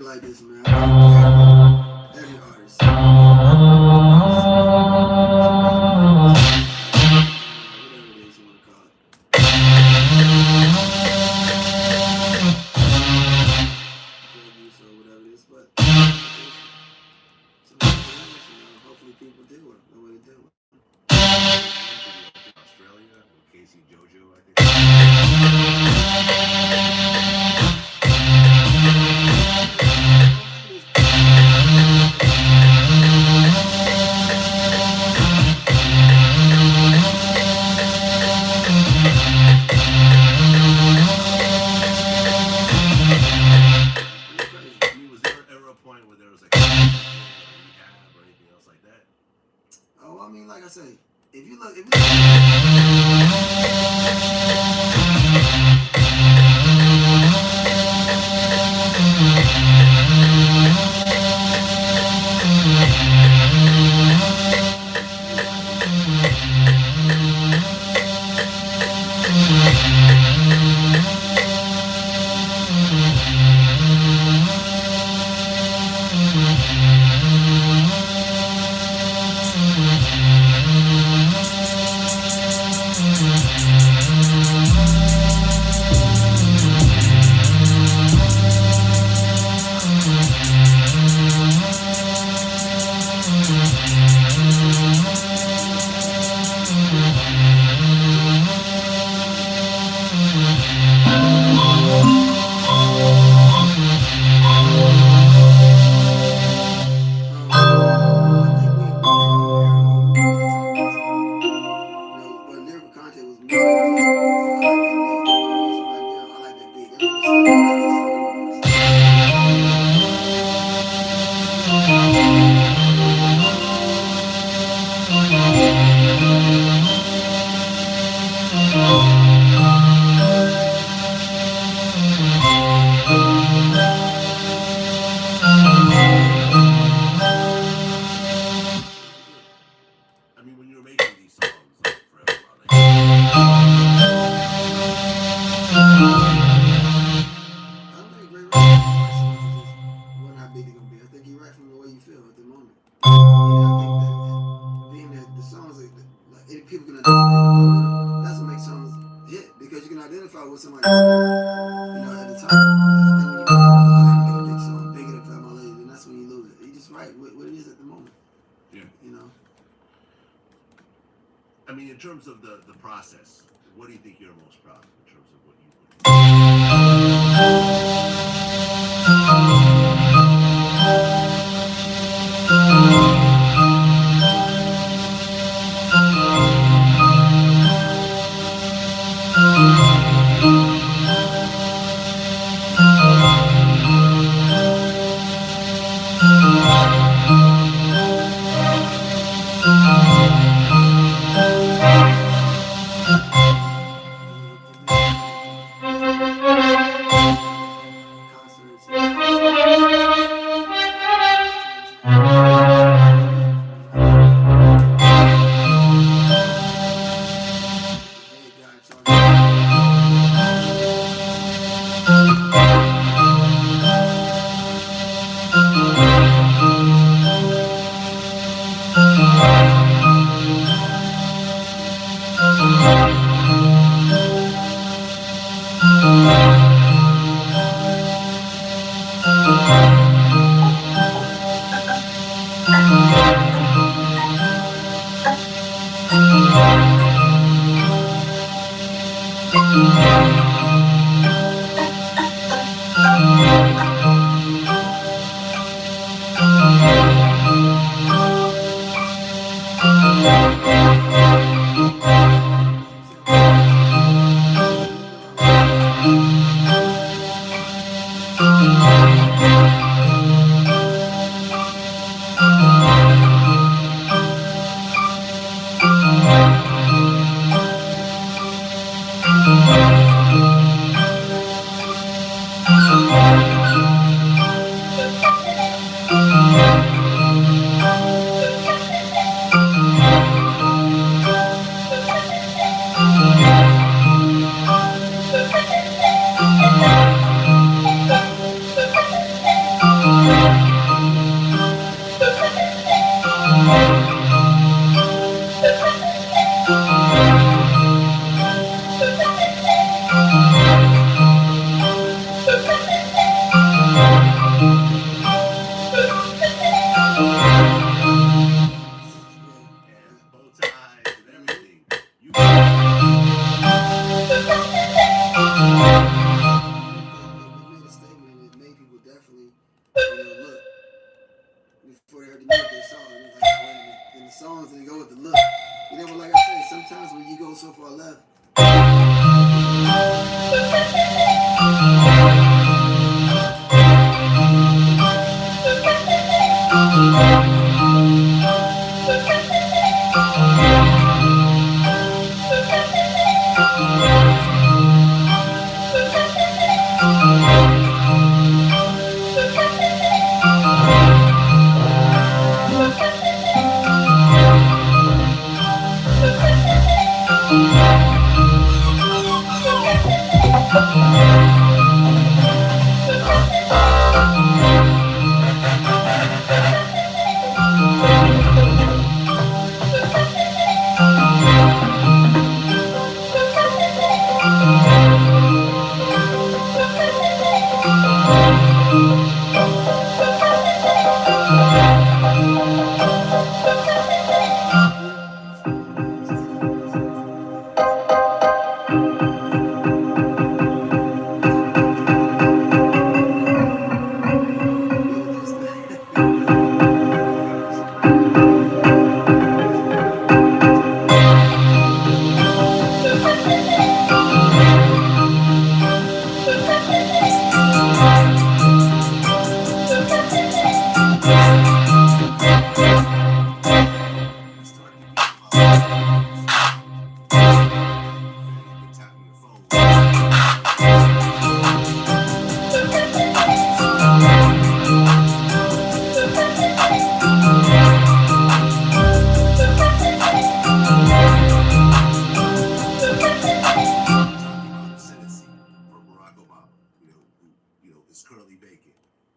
like this, man. Every artist. Whatever it is you want to call it. Drug use or whatever it is, but hopefully people deal with it the way they deal with it. Australia with Casey Jojo, I think. Like I say, if you look, in terms of the process, what do you think you're most proud of in terms of what you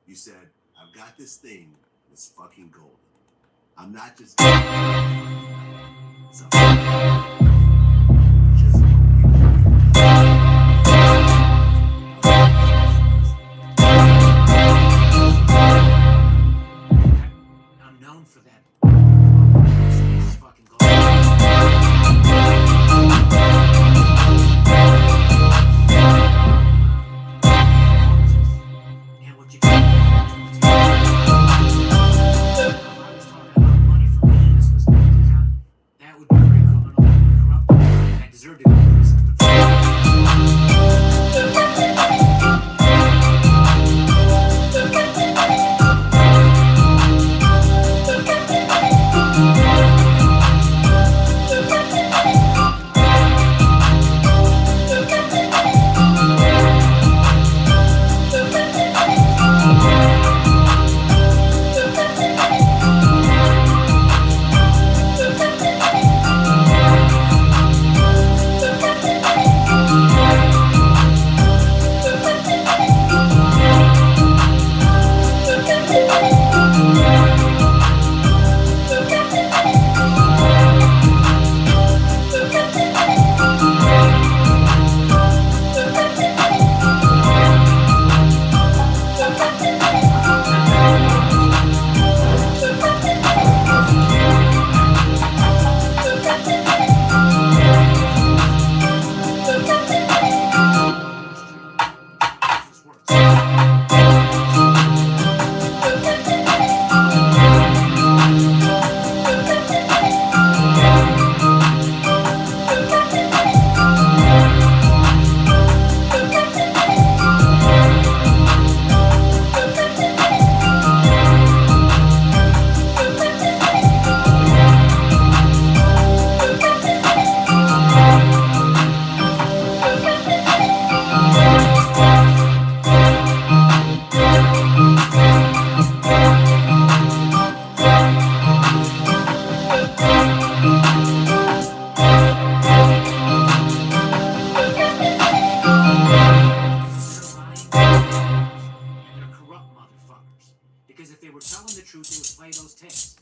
You said, I've got this thing that's fucking golden. I'm not just I'm known for that. It's fucking golden. And what you do? If I was talking about money for me, this was bank account, that would be very criminal. because if they were telling the truth, they would play those tapes.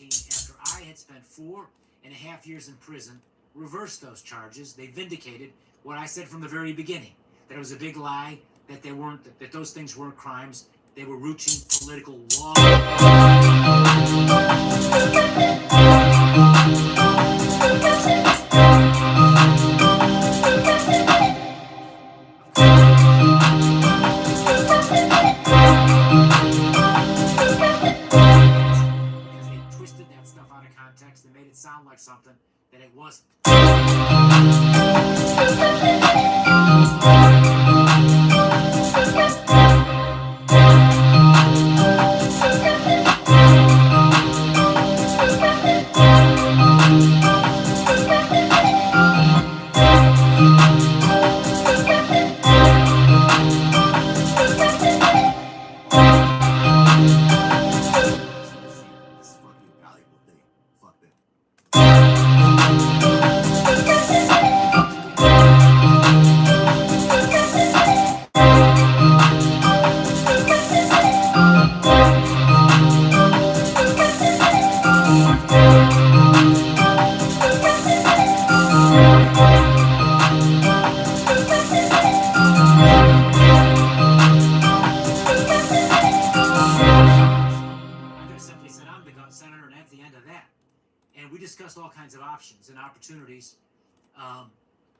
After I had spent 4.5 years in prison, reversed those charges. They vindicated what I said from the very beginning, that it was a big lie, that they weren't, that those things weren't crimes. They were routine political law. They made it sound like something that it wasn't. And we discussed all kinds of options and opportunities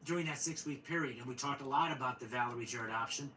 during that 6-week period, and we talked a lot about the Valerie Jarrett option.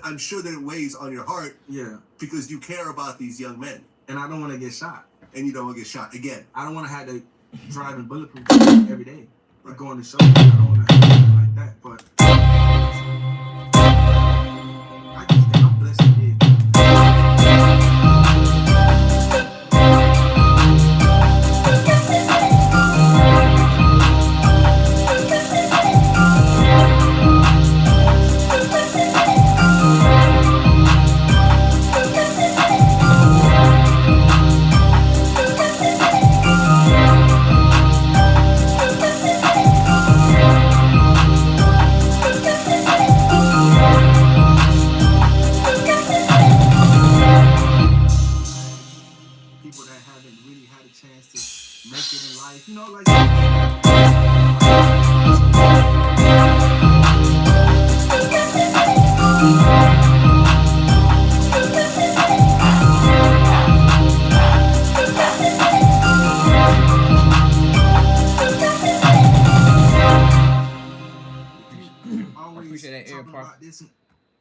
I'm sure that it weighs on your heart. Yeah. Because you care about these young men. And I don't want to get shot. And you don't want to get shot again. I don't want to have to drive in bulletproof every day. Right. Going to show. I don't want to have something like that. But I just think I'm blessed to be.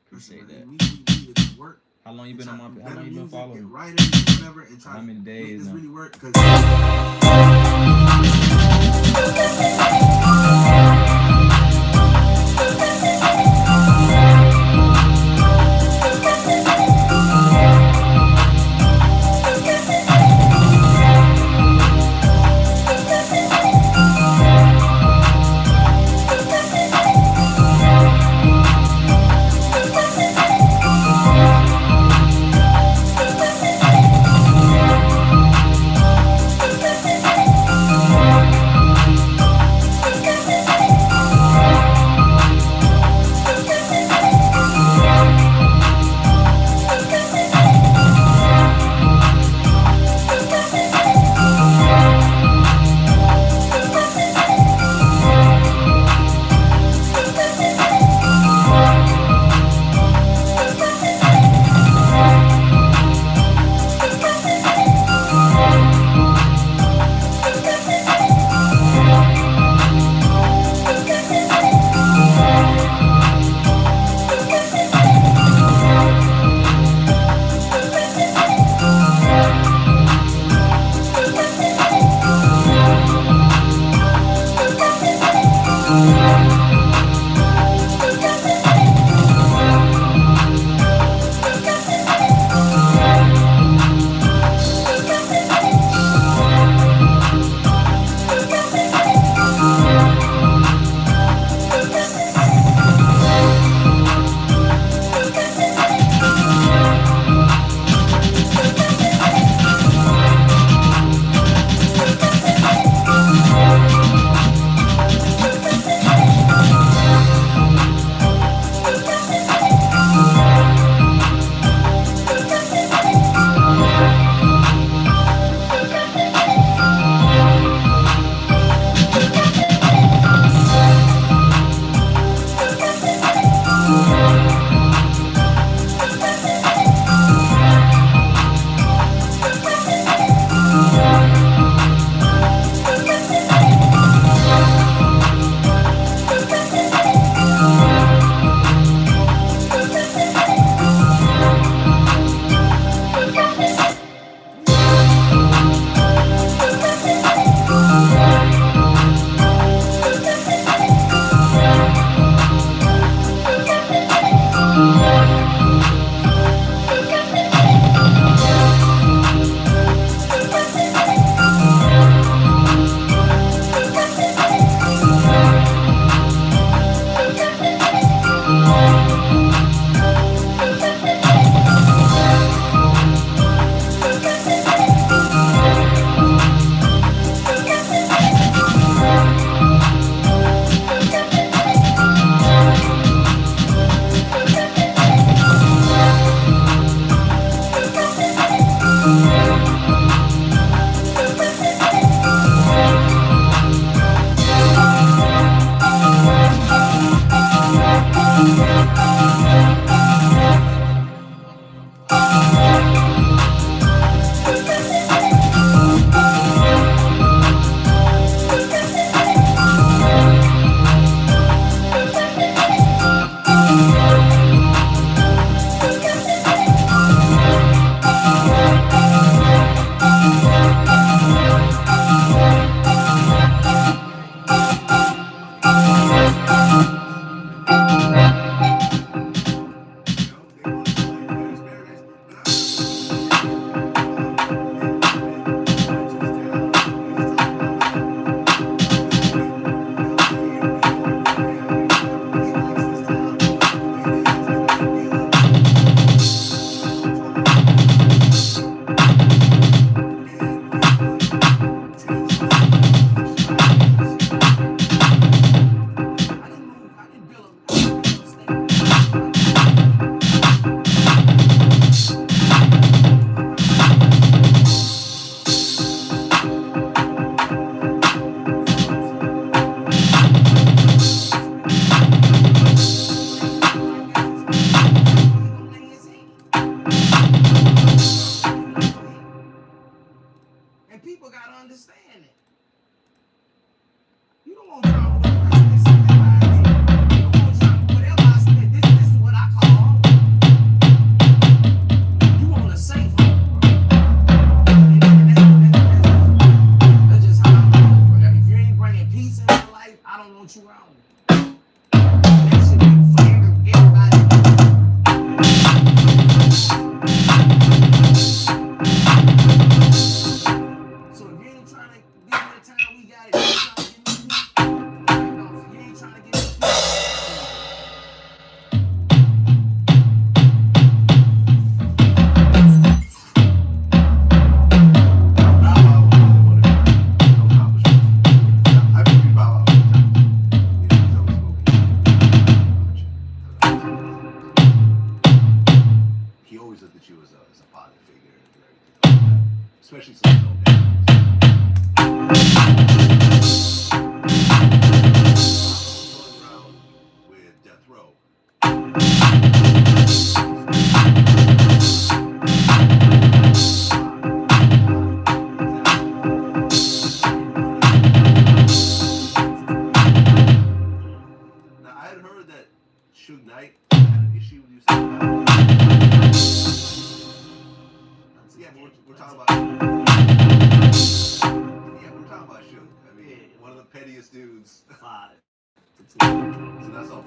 Appreciate that. How long you been on my? How long you been following? How many days? Really work. don't want you around. That shit be for everybody. So if you ain't trying to give me the time we got it, you ain't trying to get me. Especially since it's around with Death Row. Now I had heard that Suge Knight had an issue with you saying that. Yeah, we're talking about. Yeah, we're talking about Suge. I mean, one of the pettiest dudes. 5. So that's all.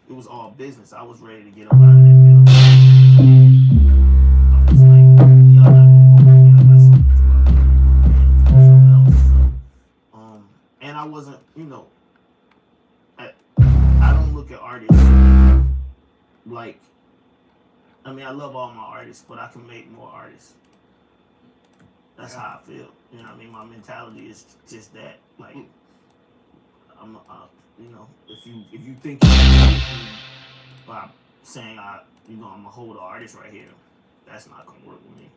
It was all business. I was ready to get up out of that building. I was like, y'all not gonna go, y'all got something to do out there. So, and I wasn't, I don't look at artists like, I mean, I love all my artists, but I can make more artists. That's how I feel. You know what I mean? My mentality is just that. Like, I'm, if you think by saying I'm gonna hold an artist right here, that's not gonna work with me.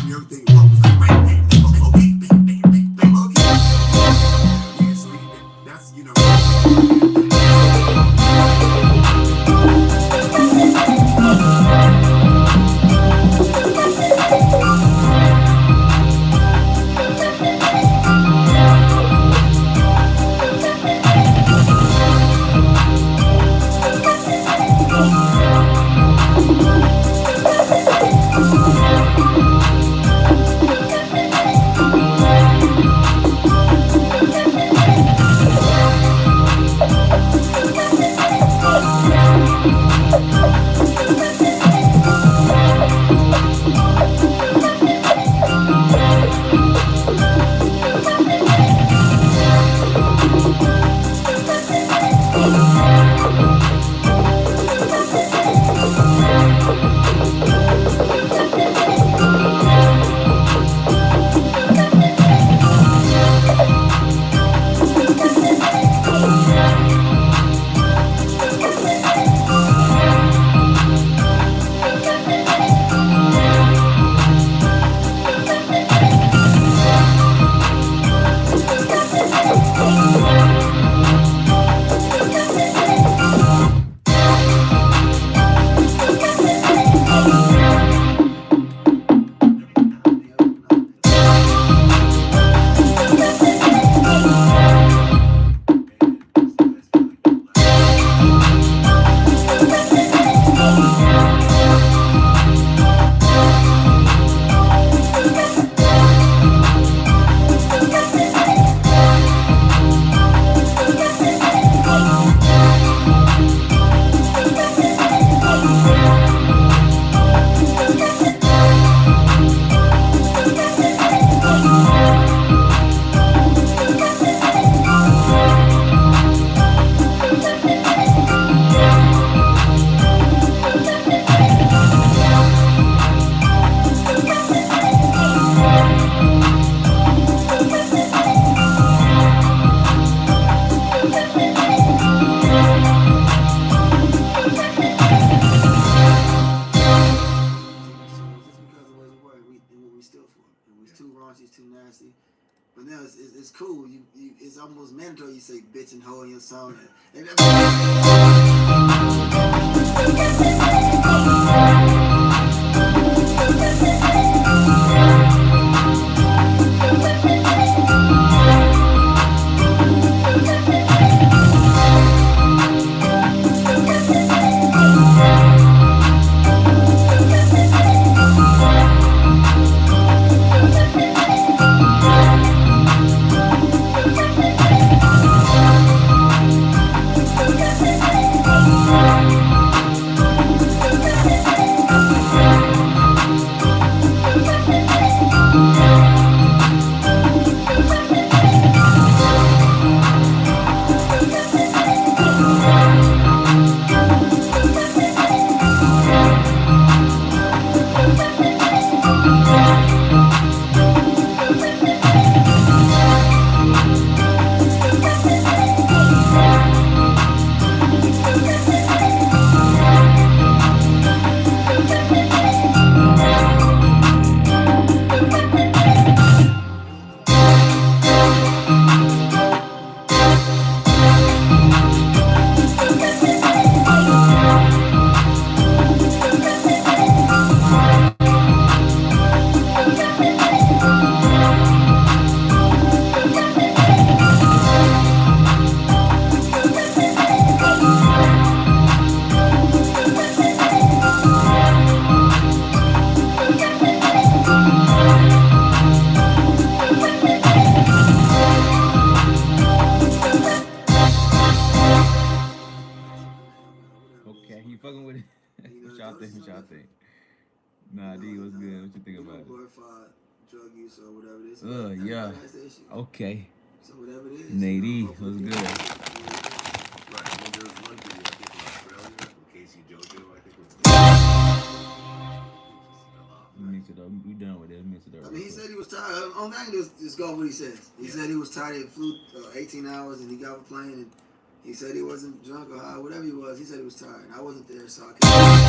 and everything. What was like, yeah, so that's, you know. But now it's cool. It's almost mandatory you say bitch and hoe in your song. And What y'all think? Nah, D, what's good? What you think about it? Glorified drug use or whatever it is. Yeah. Okay. So whatever it is. Nady, what's good? Right. I mean, there was one video, I think, from Australia, from Casey Jojo, I think it was. Mix it up. We done with it. Mix it up. I mean, he said he was tired. On that, just go with what he says. He said he was tired. He flew 18 hours and he got off a plane and he said he wasn't drunk or high, whatever he was. He said he was tired. I wasn't there, so I can't.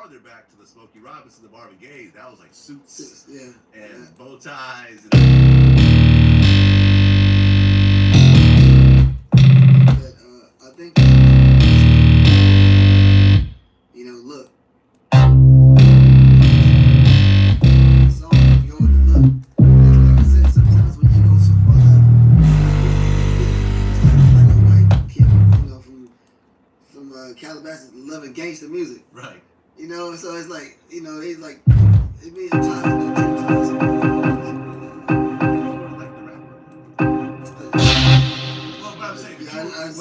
farther back to the Smokey Robinson, the Marvin Gaye, that was like suits and bow ties. But, I think, you know, look. So, you go with the look. Like I said, sometimes when you go so far left, it's like a white kid, you know, from Calabasas loving gangster music. Right. You know, so it's like, you know, he's like, it means times.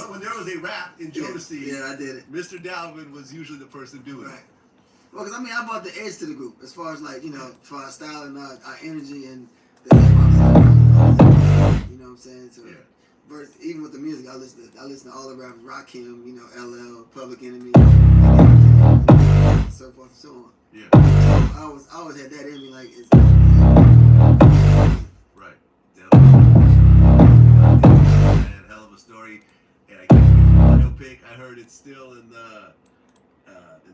When there was a rap in Jodeci, I did it. Mr. Dalvin was usually the person doing it. Well, because I mean, I brought the edge to the group as far as like, you know, for our style and our energy and the hip hop side. You know what I'm saying? So verse, even with the music, I listen to all the rappers, Rakim, you know, LL, Public Enemy, so forth and so on. Yeah. So I always had that in me, like it's right. Man, hell of a story. And I can't pick. I heard it's still in the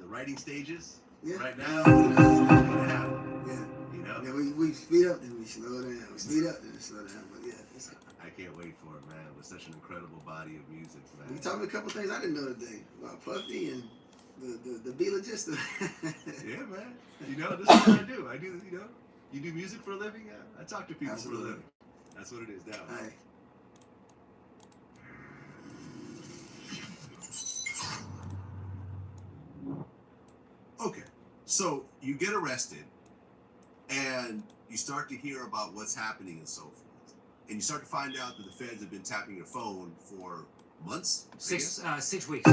writing stages right now. Yeah. You know. Yeah, we speed up, then we slow down. We speed up, then we slow down. But yeah, I can't wait for it, man. With such an incredible body of music, man. You taught me a couple things I didn't know today about Puffy and the Be Logistic. Yeah, man. You know, this is what I do. I do, you know, you do music for a living. Yeah, I talk to people for a living. That's what it is now. Right. Okay, so you get arrested, and you start to hear about what's happening and so forth, and you start to find out that the feds have been tapping your phone for months. 6 weeks. For 6 weeks.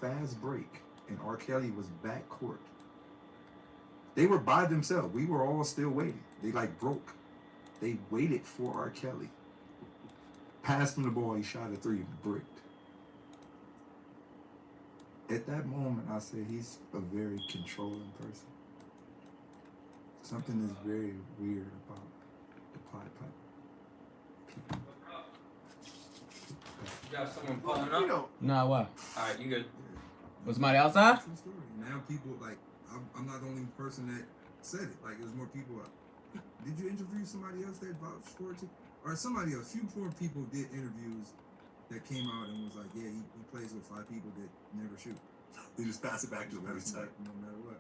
fast break, and R. Kelly was back court. They were by themselves. We were all still waiting. They like broke. They waited for R. Kelly. Passed him the ball. He shot a 3 and bricked. At that moment, I said he's a very controlling person. Something is very weird about the Pied Piper people. You got someone pulling up? Nah, what? Alright, you good. Was somebody outside? True story. Now people like I'm not the only person that said it. Like there's more people. Did you interview somebody else that vouched for it? Or somebody else? Few more people did interviews that came out and was like, yeah, he plays with 5 people that never shoot. They just pass it back to him every time. No matter what.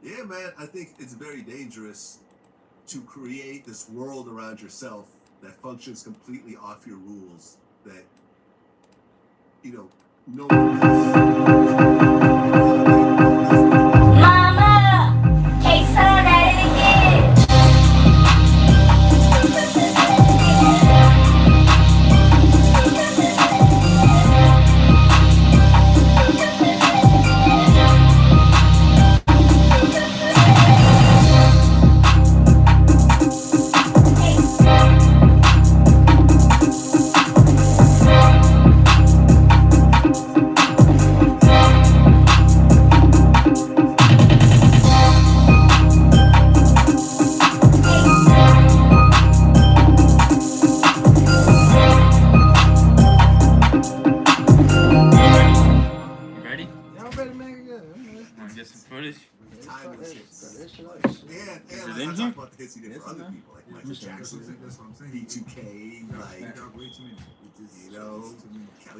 Yeah, man, I think it's very dangerous to create this world around yourself that functions completely off your rules, that, you know, no one Mama, KaSaunJ again.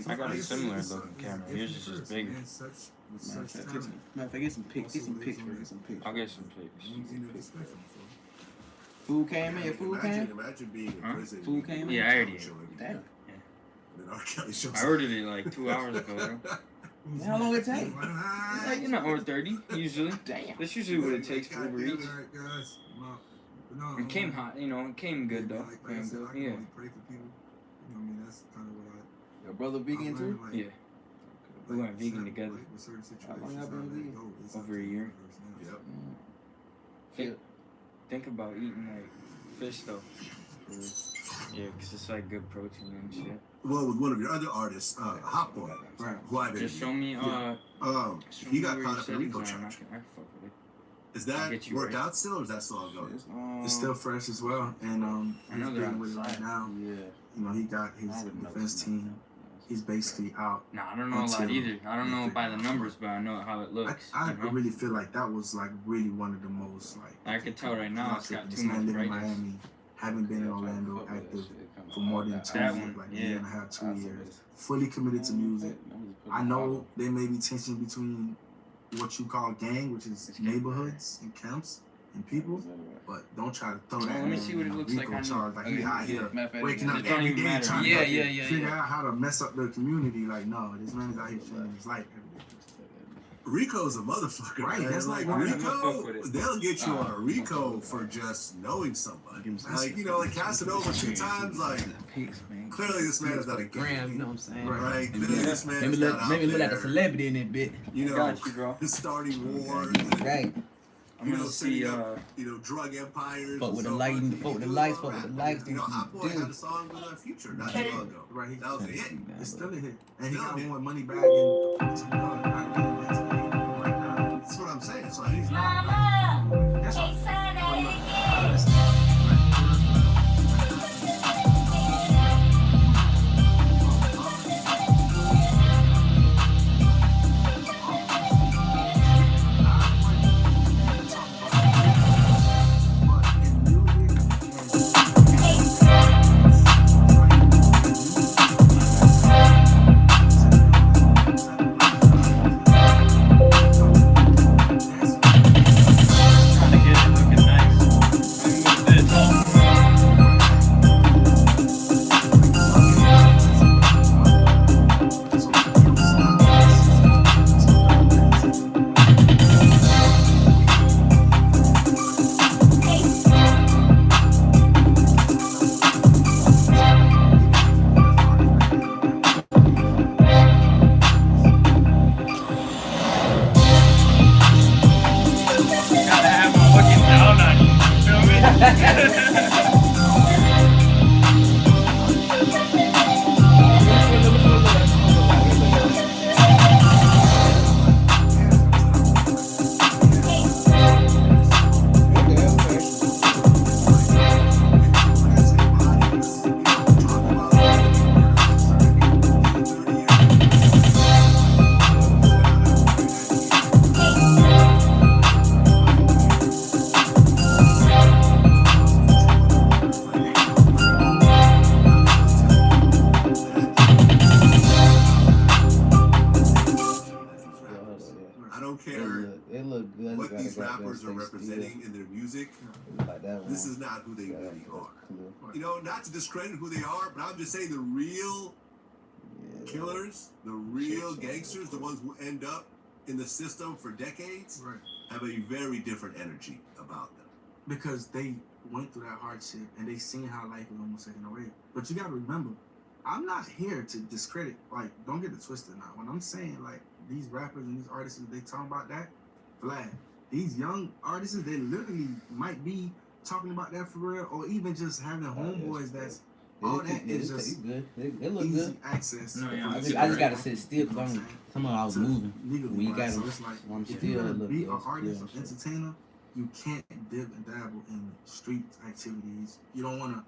I got a similar looking camera. Yours is just bigger. Matter of fact, get some pics. Get some pics. I'll get some pics. Food came in. Food came. Imagine being in prison. Food came in. Yeah, I already ate. Damn. I ordered it like 2 hours ago, bro. How long it take? Like, you know, or 30 usually. Damn. That's usually what it takes for Uber Eats. It came hot, you know. It came good though. Yeah. Your brother vegan too? Yeah. We went vegan together. How long y'all been vegan? Over a year. Yep. Think about eating like fish though. Yeah, because it's like good protein and shit. Well, with one of your other artists, Hot Boy, right? Who I've been. Just show me. He got caught up in a RICO charge. Is that worked out still, or is that still ongoing? It's still fresh as well, and he's dealing with it right now. Yeah. You know, he got his defense team. He's basically out. Nah, I don't know a lot either. I don't know by the numbers, but I know how it looks. I really feel like that was like really one of the most like. I could tell right now it's got too much living in brightness. Miami, haven't been in Orlando active for more than 2 years, like a year and a half, 2 years. Fully committed to music. I know there may be tension between what you call gang, which is neighborhoods and camps and people, but don't try to throw that. Let me see what it looks like. Charge. Like he out here waking up It don't every even day matter. trying Yeah. to figure out how to mess up the community. Like, no, this man is out here changing his life every day. Rico's a motherfucker, right? Man. That's like Rico. They'll get you on a Rico for just knowing somebody. Like, you know, like Casanova 2 times. Like, clearly this man is not a gram. You know what I'm saying? Right? Clearly this man is not out maybe look like a there, celebrity in that bit. you know, Got you, bro. starting wars. Right. I'm gonna see. You know, drug empires. Fuck with the and so lighting. forth. Fuck with the lights. Fuck with the lights. You know, Hot Boy had a song with Future not too long ago. Right, That was a hit. it's still a hit, and he got more money back in. That's what I'm saying. So he's Mama, KaSaunJ again. I don't care It look good. what these rappers are representing in their music. Like that one. This is not who they really are. You know, not to discredit who they are, but I'm just saying the real killers, the real gangsters, the ones who end up in the system for decades, have a very different energy about them. Because they went through that hardship and they seen how life was almost taken away. But you gotta remember, I'm not here to discredit, like, don't get it twisted now. When I'm saying, like, these rappers and these artists, they talking about that, flag. These young artists, they literally might be talking about that for real, or even just having homeboys that's, all that is just good. It look easy good. access. No, yeah, I just gotta sit still because some of I was moving. Legally, We got so it's like, I'm if still you're gonna look be good, an artist or still, entertainer, you can't dip and dabble in street activities. You don't want to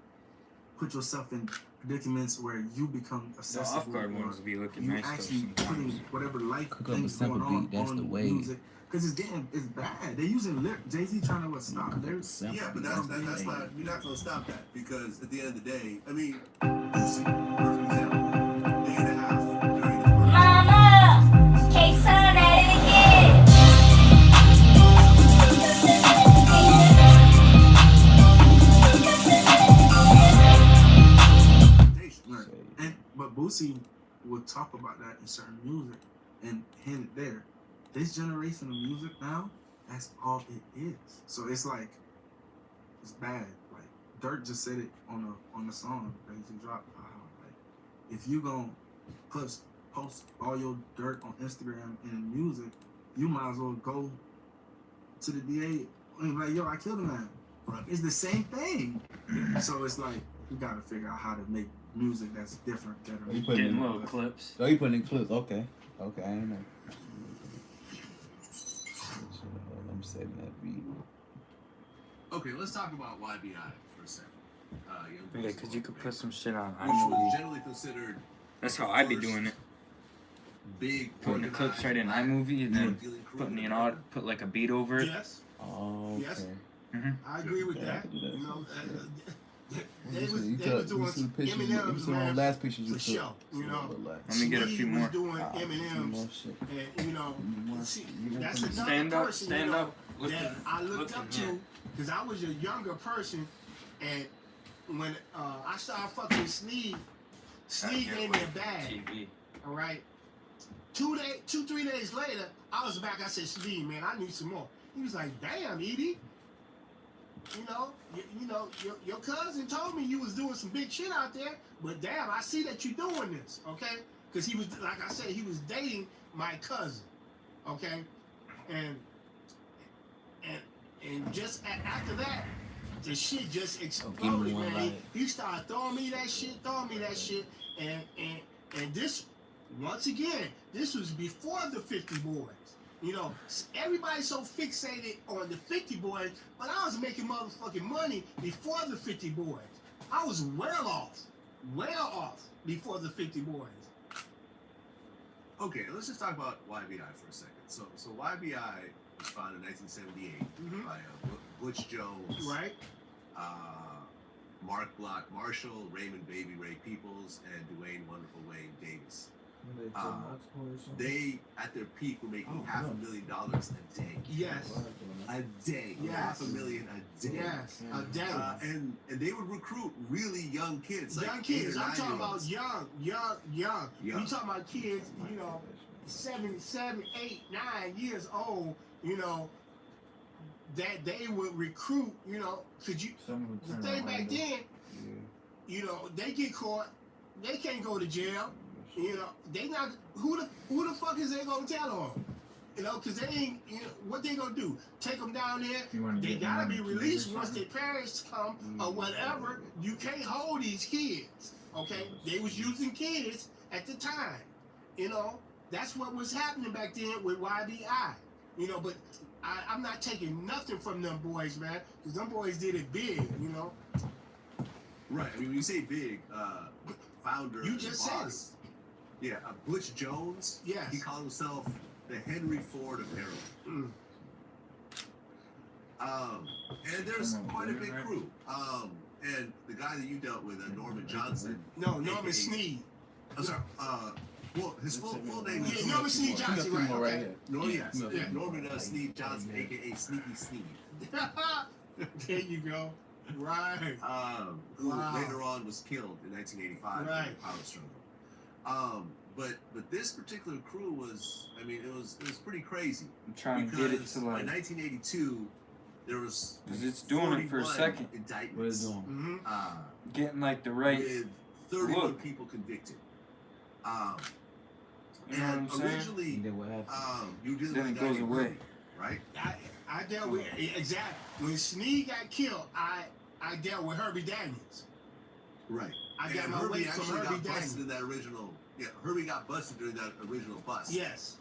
put yourself in predicaments where you become The accessible. off-guard or ones be looking you nice though actually putting sometimes. whatever life Cook up a things simple going on beat, that's the on way. music. Because it's bad. They're using Jay-Z trying to stop. Yeah, but that's not, you're not going to stop that because at the end of the day, I mean, Lucy, perfect example, day and a half during the Mama, KaSaunJ at it again. But Boosie would talk about that in certain music and hint it there. This generation of music now, that's all it is. So it's like, it's bad. Like Dirt just said it on the song that he just dropped. Like, if you gonna post all your dirt on Instagram and music, you might as well go to the DA and be like, yo, I killed a man. It's the same thing. So it's like, we gotta figure out how to make music that's different. Getting little clips. Oh, you putting in clips? Okay, I ain't know. I'm saving that beat. Okay, let's talk about YBI for a second. Yeah, because you could put some shit on Which was iMovie. generally considered That's how I be doing it. big Putting the clips right in iMovie and then putting the audio, put like a beat over it. Yes, Oh, okay. Yes. Mm-hmm. I agree with Yeah, I that. could do that. You know, You they see was the doing pictures, you Eminem's see the last pictures you for took. show. You know, Let me get a few Steve more. was doing Ah, a few Eminem's, more shit. and you know, see, that's another Stand up, person stand you know, up. that I looked up yeah. to because I was a younger person, and when I started fucking Sneed gave me a bag. TV. All right. 3 days later, I was back. I said, Steve, man, I need some more. He was like, damn, Edie. You know, your cousin told me you was doing some big shit out there, but damn, I see that you're doing this, okay? Because he was, like I said, he was dating my cousin, okay? And just after that, the shit just exploded, man. He started throwing me that shit, and this, once again, this was before the 50 Boys. You know, everybody's so fixated on the 50 Boys, but I was making motherfucking money before the 50 Boys. I was well off before the 50 Boys. Okay, let's just talk about YBI for a second. So YBI was founded in 1978 by Butch Jones, Right? Mark Block Marshall, Raymond Baby Ray Peoples, and Dwayne Wonderful Wayne Davis. They, at their peak, were making $500,000 a day. Yes. A day. Yes. $500,000 a day. Yes. A day. And they would recruit really young kids. Young like kids. 8 or I'm 9 talking year about olds. young. You talking about kids, you know, 7, 8, 9 years old, you know, that they would recruit, you know, could you, the thing back then, you know, they get caught, they can't go to jail, you know, they not, who the fuck is they gonna tell on? You know, because they ain't, you know, what they gonna do? Take them down there? They get gotta them be on released TV or once their parents come or whatever. You can't hold these kids, okay? They was using kids at the time, you know. That's what was happening back then with YBI, you know. But I'm not taking nothing from them boys, man, because them boys did it big, you know. Right. I mean, when you say big, founder, You just said it. Yeah, Butch Jones. Yes. He called himself the Henry Ford of heroin. And there's quite a big crew. And the guy that you dealt with, Norman Johnson. No, Norman Sneed. I'm sorry. Well, his full name is Norman Sneed Johnson, right? Okay. Norman Sneed Johnson, aka Sneaky Sneed. There you go. Right. Who later on was killed in 1985 Right. in the power struggle. But this particular crew was, I mean, it was pretty crazy. I'm trying to get it to by like. 1982, there was Cause it's doing it for a 41 second. indictments. What is doing? Mm-hmm. Getting like the right. With 31 look. people convicted. You know what I'm saying? Originally, And then what happened? you did Then it goes away. right? I dealt with exactly when Sneed got killed. I dealt with Herbie Daniels. Right. I got And my Herbie weight from actually Herbie got Daniels. busted in that original. Yeah, Herbie got busted during that original bust. Yes.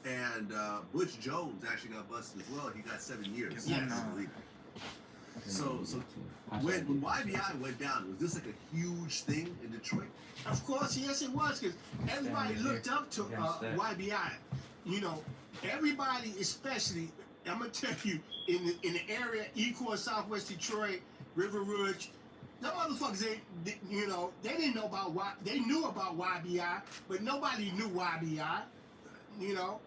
And Butch Jones actually got busted as well. He got 7 years. Yes. I believe. So when YBI went down, was this like a huge thing in Detroit? Of course, yes, it was, because everybody looked up to YBI. You know, everybody, especially, I'm gonna tell you, in the area, Ecorse, Southwest Detroit, River Rouge, the motherfuckers, you know, they didn't know about they knew about YBI, but nobody knew YBI. You know,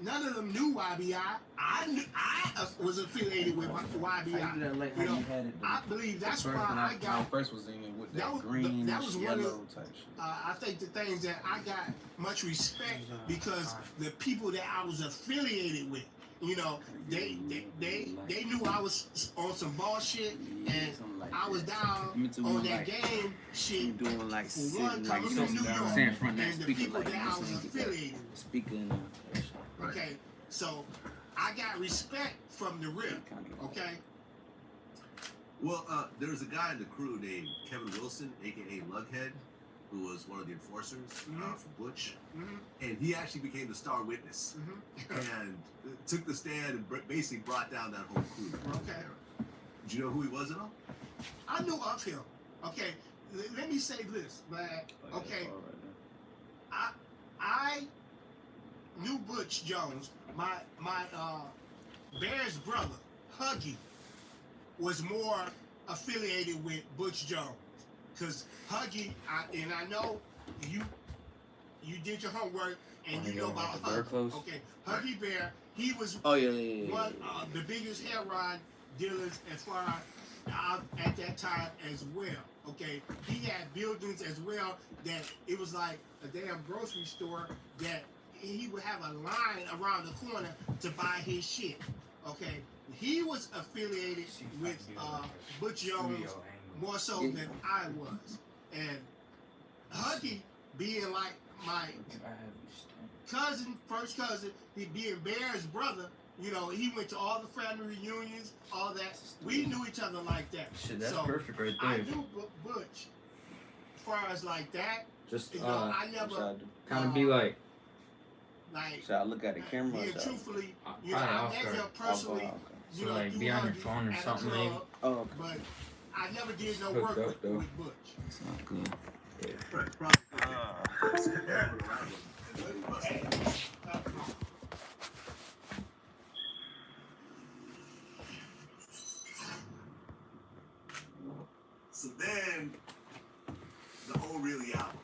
none of them knew YBI. I was affiliated with YBI. You know, I believe that's why I got. First was in with that that was- green, that was one yellow of- type shit. I think the things that I got much respect because the people that I was affiliated with, you know, they knew I was on some bullshit and I was down on that game shit. Doing like For sitting one, like coming from New York, Stand in front of that and the speaker people like that I was this, affiliated with. speaking. Okay, so I got respect from the rip. Okay. Well, there was a guy in the crew named Kevin Wilson, aka Lughead, who was one of the enforcers for Butch, and he actually became the star witness and took the stand and basically brought down that whole crew. Okay. Did you know who he was at all? I knew of him. Okay, let me say this, man. Okay, I knew Butch Jones. My Bear's brother, Huggy, was more affiliated with Butch Jones, cause Huggy, I know you did your homework and you know about Huggy. Okay, Huggy Bear, he was one of the biggest heroin dealers as far at that time as well. Okay, he had buildings as well that it was like a damn grocery store that he would have a line around the corner to buy his shit. Okay, he was affiliated with Butch Jones more so than I was, and Huggy being like my cousin, first cousin, he being Bear's brother. You know, he went to all the family reunions, all that. We knew each other like that. Shit, that's so perfect right I there. knew Butch. As far as like that, Just you know, I never kind of be like. Should I look at the camera? Yeah, truthfully, you know, Probably I off met guard. him personally. So You know, like through be on your Huggy phone or at a something club, maybe. Oh, okay. But I never did no Hooked work up, with though. Butch. It's not good. Right, probably. So then, the Oh Really album.